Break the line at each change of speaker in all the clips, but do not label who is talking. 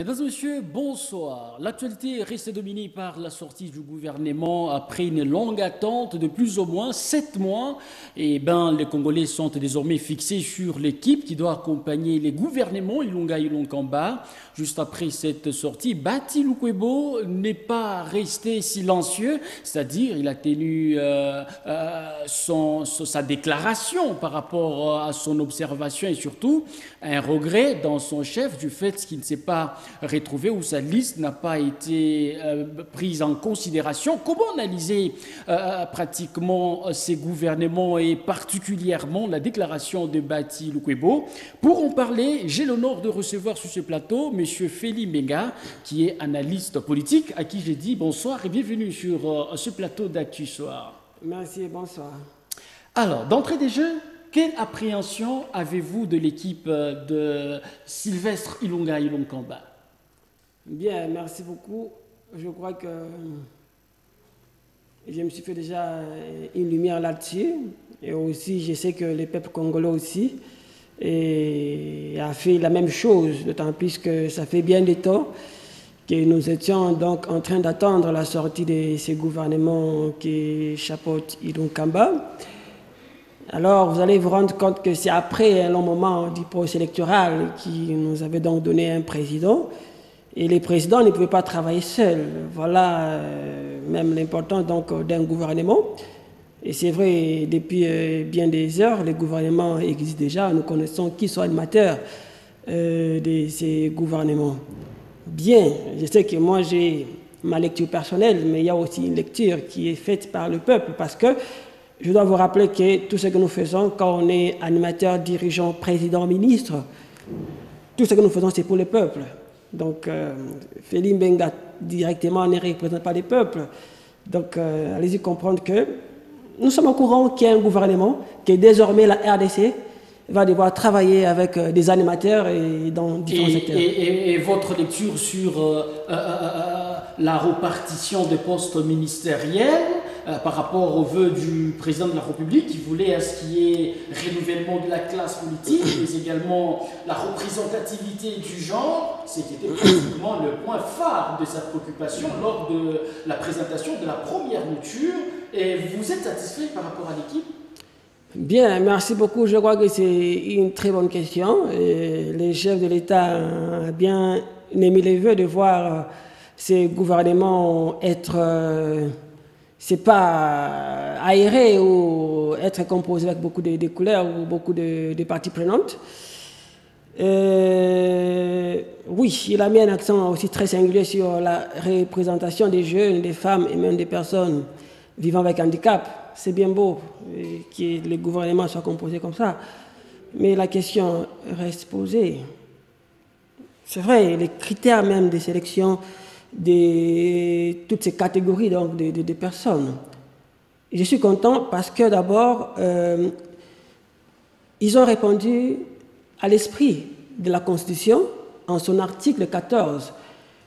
Mesdames et messieurs, bonsoir. L'actualité reste dominée par la sortie du gouvernement après une longue attente de plus ou moins 7 mois. Les Congolais sont désormais fixés sur l'équipe qui doit accompagner les gouvernements Ilunga Ilunkamba. Juste après cette sortie, Bati Lukwebo n'est pas resté silencieux, c'est-à-dire il a tenu sa déclaration par rapport à son observation et surtout un regret dans son chef du fait qu'il ne s'est pas retrouvé ou sa liste n'a pas été prise en considération. Comment analyser pratiquement ces gouvernements et particulièrement la déclaration de Bati Lukwebo? Pour en parler, j'ai l'honneur de recevoir sur ce plateau M. Feli Mbenga, qui est analyste politique, à qui j'ai dit bonsoir et bienvenue sur ce plateau d'Actu Soir.
Merci, bonsoir.
Alors, d'entrée des jeux, quelle appréhension avez-vous de l'équipe de Sylvestre Ilunga Ilunkamba?
Bien, merci beaucoup. Je crois que je me suis fait déjà une lumière là-dessus. Et aussi, je sais que le peuple congolais aussi a fait la même chose, d'autant plus que ça fait bien des temps que nous étions donc en train d'attendre la sortie de ces gouvernements qui chapeautent Ilunkamba. Alors, vous allez vous rendre compte que c'est après un long moment du processus électoral qui nous avait donc donné un président. Et les présidents ne pouvaient pas travailler seuls. Voilà même l'importance donc d'un gouvernement. Et c'est vrai, depuis bien des heures, les gouvernements existent déjà. Nous connaissons qui sont animateurs de ces gouvernements. Bien, je sais que moi j'ai ma lecture personnelle, mais il y a aussi une lecture qui est faite par le peuple parce que je dois vous rappeler que tout ce que nous faisons quand on est animateur, dirigeant, président, ministre, tout ce que nous faisons c'est pour le peuple. Donc, Feli Mbenga directement ne représente pas les peuples. Donc, allez-y comprendre que nous sommes au courant qu'il y a un gouvernement, que désormais la RDC va devoir travailler avec des animateurs et dans différents secteurs.
Et votre lecture sur la répartition des postes ministériels par rapport aux vœux du président de la République qui voulait à ce qu'il y ait renouvellement de la classe politique, mais également la représentativité du genre, c'est qui était pratiquement le point phare de sa préoccupation lors de la présentation de la première mouture. Et vous êtes satisfait par rapport à l'équipe?
Bien, merci beaucoup. Je crois que c'est une très bonne question. Et les chefs de l'État ont bien émis les vœux de voir ces gouvernements être, c'est pas aérés ou être composés avec beaucoup de couleurs ou beaucoup de parties prenantes. Oui, il a mis un accent aussi très singulier sur la représentation des jeunes, des femmes et même des personnes vivant avec handicap. C'est bien beau que les gouvernements soient composés comme ça, mais la question reste posée. C'est vrai, les critères même de sélection de toutes ces catégories donc, de personnes. Je suis content parce que d'abord, ils ont répondu à l'esprit de la Constitution en son article 14,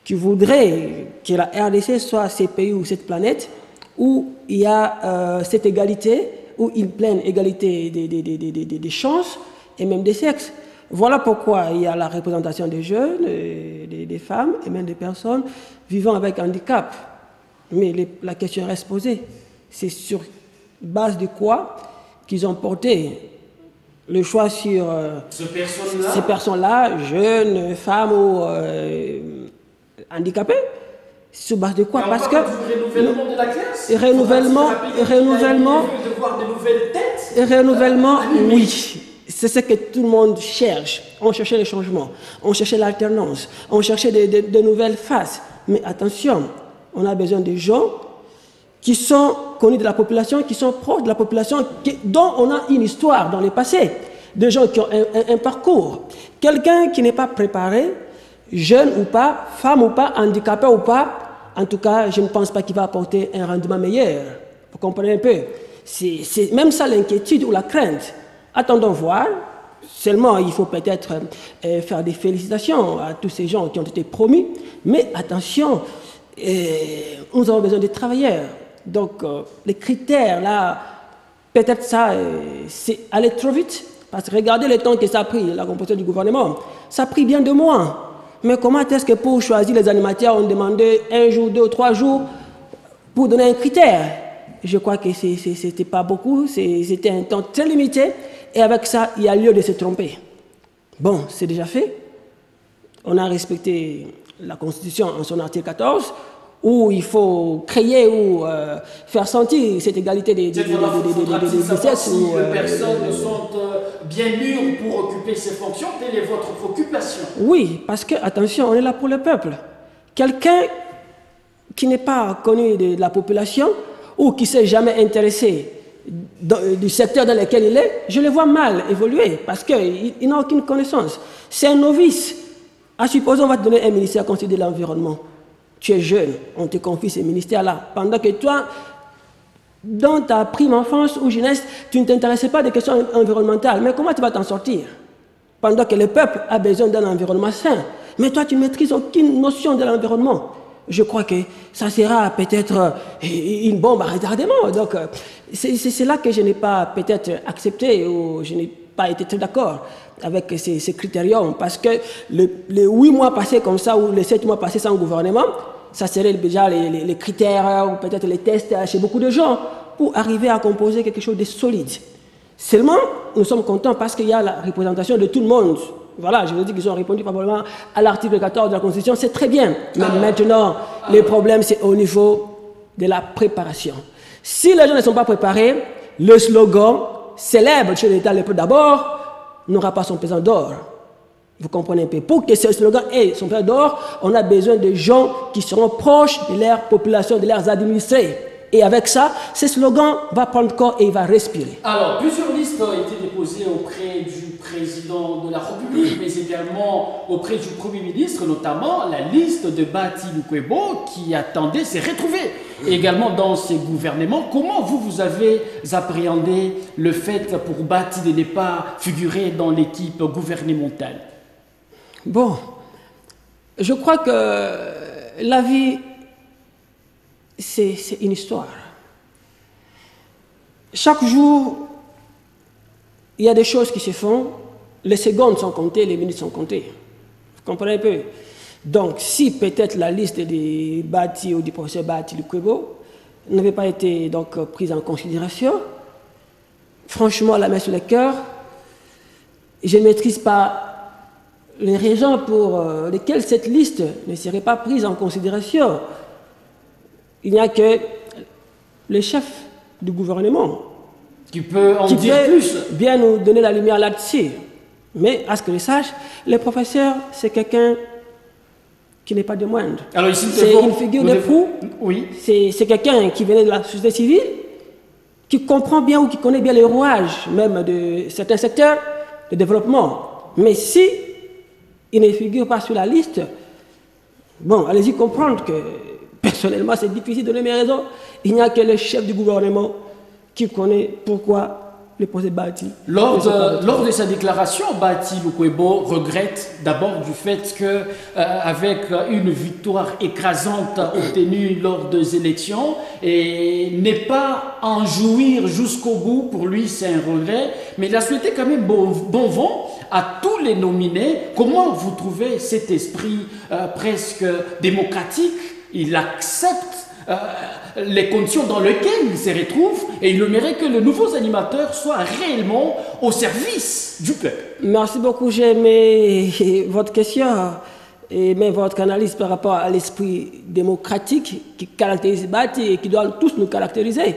qui voudrait que la RDC soit ce pays ou cette planète où il y a cette égalité, où une pleine égalité des chances et même des sexes. Voilà pourquoi il y a la représentation des jeunes, des femmes et même des personnes vivant avec handicap. Mais la question reste posée. C'est sur base de quoi qu'ils ont porté le choix sur ces personnes-là, jeunes, femmes ou handicapées? Sur base de quoi? Parce que
renouvellement de la classe,
renouvellement, oui, c'est ce que tout le monde cherche. On cherchait le changement, on cherchait l'alternance, on cherchait de nouvelles faces. Mais attention, on a besoin de gens qui sont connus de la population, qui sont proches de la population, dont on a une histoire dans le passé, des gens qui ont un parcours. Quelqu'un qui n'est pas préparé, jeune ou pas, femme ou pas, handicapé ou pas, en tout cas, je ne pense pas qu'il va apporter un rendement meilleur. Vous comprenez un peu? C'est même ça l'inquiétude ou la crainte. Attendons voir. Seulement, il faut peut-être faire des félicitations à tous ces gens qui ont été promus. Mais attention, nous avons besoin de travailleurs. Donc, les critères, là, peut-être ça, c'est aller trop vite. Parce que regardez le temps que ça a pris, la composition du gouvernement. Ça a pris bien 2 mois. Mais comment est-ce que pour choisir les animateurs, on demandait 1 jour, 2 ou 3 jours pour donner un critère? Je crois que ce n'était pas beaucoup, c'était un temps très limité, et avec ça, il y a lieu de se tromper. Bon, c'est déjà fait. On a respecté la Constitution en son article 14, où il faut créer ou faire sentir cette égalité des sexes.
Si les personnes sont bien mûres pour occuper ces fonctions, quelle est votre préoccupation?
Oui, parce que, attention, on est là pour le peuple. Quelqu'un qui n'est pas connu de la population ou qui ne s'est jamais intéressé du secteur dans lequel il est, je le vois mal évoluer parce qu'il n'a aucune connaissance. C'est un novice. À supposer, on va te donner un ministère considéré de l'environnement. Tu es jeune, on te confie ces ministères-là. Pendant que toi, dans ta prime enfance ou jeunesse, tu ne t'intéressais pas des questions environnementales. Mais comment tu vas t'en sortir? Pendant que le peuple a besoin d'un environnement sain. Mais toi, tu ne maîtrises aucune notion de l'environnement. Je crois que ça sera peut-être une bombe à retardement. Donc, c'est là que je n'ai pas peut-être accepté ou je n'ai pas été très d'accord avec ces critériums. Parce que les 8 mois passés comme ça ou les 7 mois passés sans gouvernement, ça serait déjà les critères ou peut-être les tests chez beaucoup de gens pour arriver à composer quelque chose de solide. Seulement, nous sommes contents parce qu'il y a la représentation de tout le monde. Voilà, je veux dire qu'ils ont répondu probablement à l'article 14 de la Constitution, c'est très bien. Mais maintenant, le problème, c'est au niveau de la préparation. Si les gens ne sont pas préparés, le slogan célèbre chez l'État le peuple d'abord n'aura pas son pesant d'or. Vous comprenez un peu. Pour que ce slogan ait son pesant d'or, on a besoin de gens qui seront proches de leur population, de leurs administrés. Et avec ça, ce slogan va prendre corps et il va respirer.
Alors, plusieurs listes ont été déposées auprès du président de la République, mais également auprès du Premier ministre, notamment la liste de Bati Lukwebo qui attendait s'est retrouvée également dans ces gouvernements. Comment vous avez appréhendé le fait pour Bati de ne pas figurer dans l'équipe gouvernementale?
Bon, je crois que la vie, c'est une histoire. Chaque jour, il y a des choses qui se font, les secondes sont comptées, les minutes sont comptées. Vous comprenez un peu? Donc, si peut-être la liste de Bati ou du professeur Bati Lukwebo n'avait pas été donc prise en considération, franchement, la main sur le cœur, je ne maîtrise pas les raisons pour lesquelles cette liste ne serait pas prise en considération. Il n'y a que le chef du gouvernement
qui peut en dire plus,
bien nous donner la lumière là-dessus. Mais à ce que je sache, le professeur, c'est quelqu'un qui n'est pas de moindre.
Alors ici,
c'est une figure de proue.
Oui.
C'est quelqu'un qui venait de la société civile, qui comprend bien ou qui connaît bien les rouages même de certains secteurs de développement. Mais si il ne figure pas sur la liste, bon, allez-y comprendre que personnellement, c'est difficile de donner mes raisons. Il n'y a que le chef du gouvernement qui connaît pourquoi le procès Bati.
Lors de sa déclaration, Bati Lukwebo regrette d'abord du fait que, avec une victoire écrasante obtenue lors des élections, et n'est pas en jouir jusqu'au bout. Pour lui, c'est un regret. Mais il a souhaité quand même bon vent à tous les nominés. Comment vous trouvez cet esprit presque démocratique? Il accepte les conditions dans lesquelles il se retrouve et il aimerait que les nouveaux animateurs soient réellement au service du peuple.
Merci beaucoup, j'ai aimé votre question et même votre analyse par rapport à l'esprit démocratique qui caractérise Bati et qui doit tous nous caractériser.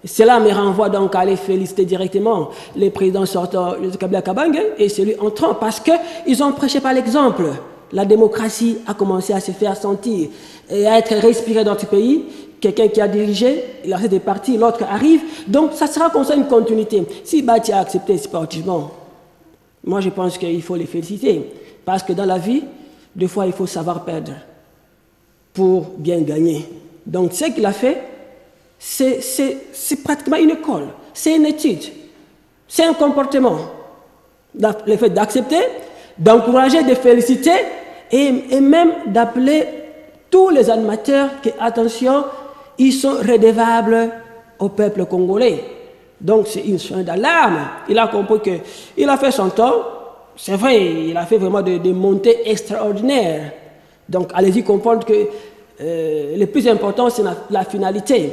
Cela me renvoie donc à aller féliciter directement les présidents sortants de Kabila Kabange et celui entrant parce qu'ils ont prêché par l'exemple. La démocratie a commencé à se faire sentir et à être respirée dans notre pays. Quelqu'un qui a dirigé, il a fait des partis, l'autre arrive. Donc, ça sera comme ça une continuité. Si Bati a accepté sportivement, moi je pense qu'il faut les féliciter. Parce que dans la vie, des fois, il faut savoir perdre pour bien gagner. Donc, ce qu'il a fait, c'est pratiquement une école. C'est une étude. C'est un comportement. Le fait d'accepter, d'encourager, de féliciter et même d'appeler tous les animateurs que, attention, ils sont redevables au peuple congolais. Donc c'est une soin d'alarme. Il a compris qu'il a fait son temps, c'est vrai, il a fait vraiment des montées extraordinaires. Donc, allez-y comprendre que le plus important, c'est la finalité.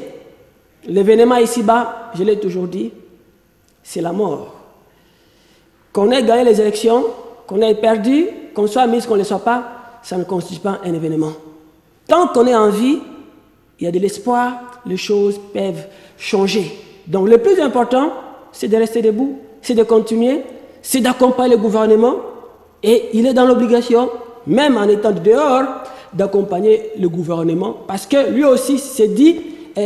L'événement ici-bas, je l'ai toujours dit, c'est la mort. Qu'on ait gagné les élections, qu'on ait perdu, qu'on soit mis, qu'on ne le soit pas, ça ne constitue pas un événement. Tant qu'on est en vie, il y a de l'espoir, les choses peuvent changer. Donc le plus important, c'est de rester debout, c'est de continuer, c'est d'accompagner le gouvernement, et il est dans l'obligation, même en étant dehors, d'accompagner le gouvernement, parce que lui aussi s'est dit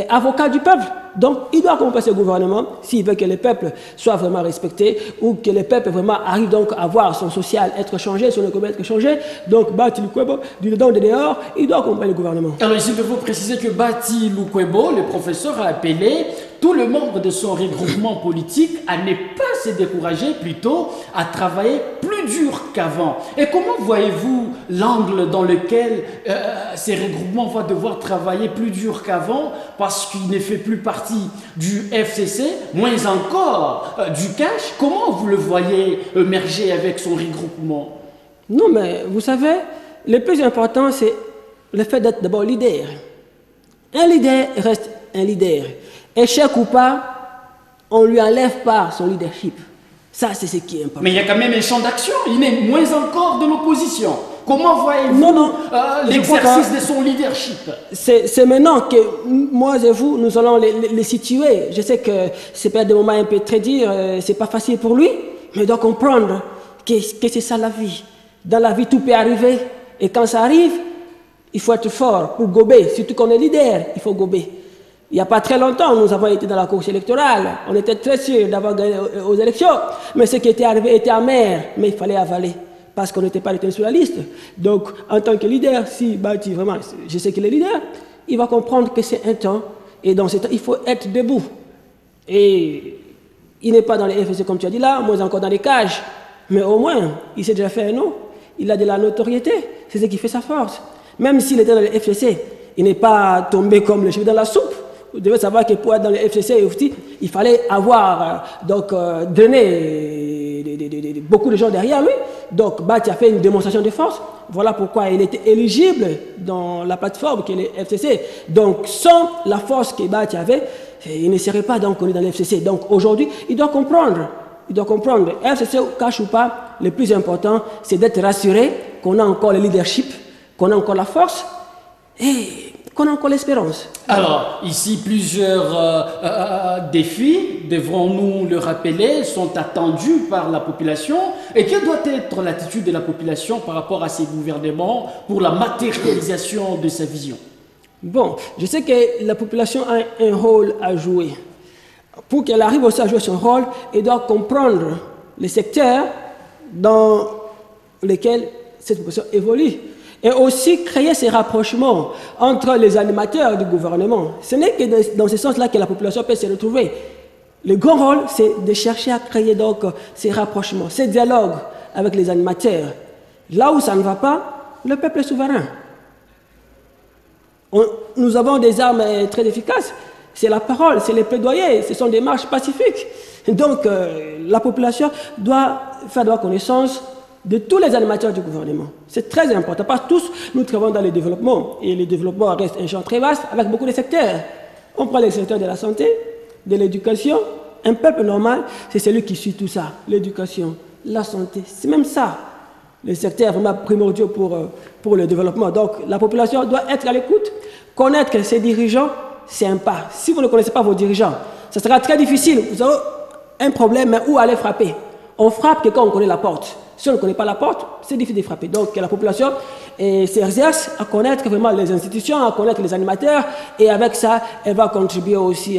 avocat du peuple. Donc, il doit accompagner ce gouvernement s'il veut que le peuple soit vraiment respecté ou que le peuple vraiment arrive donc à voir son social être changé, son économie être changé. Donc, Bati Lukwebo, du dedans, de dehors, il doit accompagner le gouvernement.
Alors, ici, il faut préciser que Bati Lukwebo, le professeur, a appelé tous les membres de son regroupement politique à ne pas se décourager, plutôt à travailler plus dur qu'avant. Et comment voyez-vous l'angle dans lequel ces regroupements vont devoir travailler plus dur qu'avant parce qu'il ne fait plus partie du FCC, moins encore du cash? Comment vous le voyez émerger avec son regroupement?
Non, mais vous savez, le plus important, c'est le fait d'être d'abord leader. Un leader reste un leader. Échec ou pas, on ne lui enlève pas son leadership. Ça, c'est ce qui est important.
Mais il y a quand même un champ d'action. Il est moins encore de l'opposition. Comment voyez-vous l'exercice de son leadership?
C'est maintenant que moi et vous, nous allons les situer. Je sais que c'est peut-être des moments un peu très durs, c'est pas facile pour lui, mais il doit comprendre que c'est ça la vie. Dans la vie, tout peut arriver. Et quand ça arrive, il faut être fort pour gober. Surtout qu'on est leader, il faut gober. Il n'y a pas très longtemps, nous avons été dans la course électorale. On était très sûrs d'avoir gagné aux élections. Mais ce qui était arrivé était amer, mais il fallait avaler. Parce qu'on n'était pas retenu sur la liste. Donc, en tant que leader, si Bati, vraiment, je sais qu'il est leader, il va comprendre que c'est un temps. Et dans ce temps, il faut être debout. Et il n'est pas dans les FCC comme tu as dit là, moins encore dans les cages. Mais au moins, il s'est déjà fait un nom. Il a de la notoriété. C'est ce qui fait sa force. Même s'il était dans les FCC, il n'est pas tombé comme le cheveu dans la soupe. Vous devez savoir que pour être dans les FCC, il fallait avoir donné beaucoup de gens derrière lui. Donc, Bati a fait une démonstration de force. Voilà pourquoi il était éligible dans la plateforme qui est le FCC. Donc, sans la force que Bati avait, il ne serait pas donc connu dans le FCC. Donc, aujourd'hui, il doit comprendre. Il doit comprendre. FCC, cache ou pas, le plus important, c'est d'être rassuré qu'on a encore le leadership, qu'on a encore la force et qu'on a encore l'espérance.
Alors, ici, plusieurs défis, devrons-nous le rappeler, sont attendus par la population. Et quelle doit être l'attitude de la population par rapport à ces gouvernements pour la matérialisation de sa vision?
Bon, je sais que la population a un rôle à jouer. Pour qu'elle arrive aussi à jouer son rôle, elle doit comprendre les secteurs dans lesquels cette population évolue. Et aussi créer ces rapprochements entre les animateurs du gouvernement. Ce n'est que dans ce sens-là que la population peut se retrouver. Le grand rôle, c'est de chercher à créer donc ces rapprochements, ces dialogues avec les animateurs. Là où ça ne va pas, le peuple est souverain. Nous avons des armes très efficaces. C'est la parole, c'est les plaidoyers, ce sont des marches pacifiques. Donc la population doit faire de la connaissance de tous les animateurs du gouvernement. C'est très important, parce que tous, nous travaillons dans le développement, et le développement reste un champ très vaste, avec beaucoup de secteurs. On prend le secteur de la santé, de l'éducation. Un peuple normal, c'est celui qui suit tout ça. L'éducation, la santé, c'est même ça. Le secteur vraiment primordial pour le développement. Donc, la population doit être à l'écoute, connaître que ses dirigeants, c'est un pas. Si vous ne connaissez pas vos dirigeants, ce sera très difficile. Vous avez un problème, mais où aller frapper? On frappe que quand on connaît la porte. Si on ne connaît pas la porte, c'est difficile de frapper. Donc la population s'exerce à connaître vraiment les institutions, à connaître les animateurs, et avec ça, elle va contribuer aussi,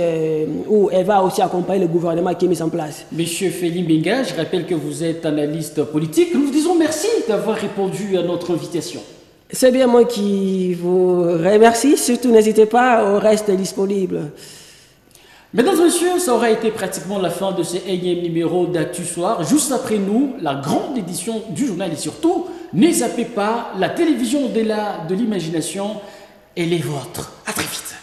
ou elle va aussi accompagner le gouvernement qui est mis en place.
Monsieur Feli Mbenga, je rappelle que vous êtes analyste politique. Nous vous disons merci d'avoir répondu à notre invitation.
C'est bien moi qui vous remercie. Surtout, n'hésitez pas, on reste disponible.
Mesdames et messieurs, ça aura été pratiquement la fin de ce énième numéro d'Actu Soir. Juste après nous, la grande édition du journal et surtout, ne zappez pas, la télévision au-delà de l'imagination, elle est vôtre. À très vite.